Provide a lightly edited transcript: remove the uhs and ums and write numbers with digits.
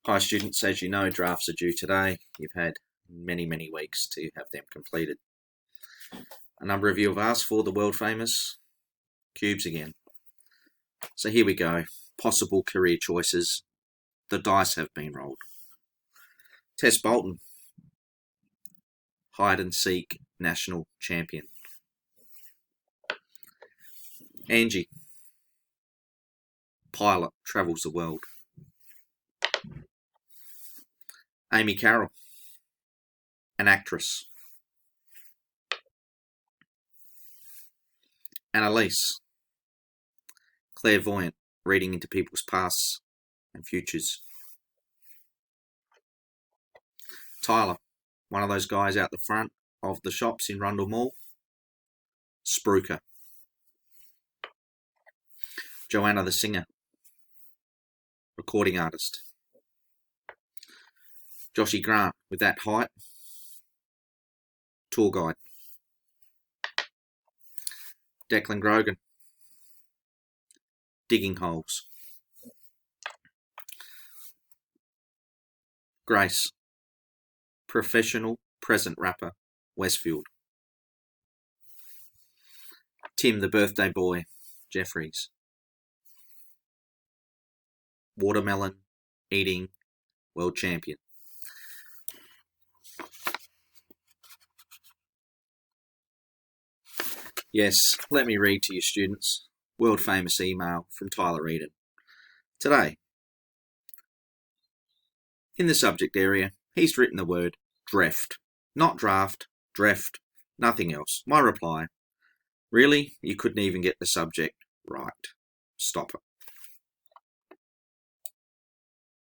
Hi students, as you know, drafts are due today. You've had many weeks to have them completed. A number of you have asked for the world famous cubes again. So here we go. Possible career choices. The dice have been rolled. Tess Bolton, hide and seek national champion. Angie, pilot, travels the world. Amy Carroll, an actress. Annalise, clairvoyant, reading into people's pasts and futures. Tyler, one of those guys out the front of the shops in Rundle Mall. Spruker. Joanna the singer, recording artist. Joshy Grant, with that height, tour guide. Declan Grogan, digging holes. Grace, professional present rapper, Westfield. Tim the birthday boy, Jeffries. Watermelon eating world champion. Yes, let me read to you students, world famous email from Tyler Eden. Today, in the subject area, he's written the word dreft. Not draft, dreft, nothing else. My reply, really? You couldn't even get the subject right. Stop it.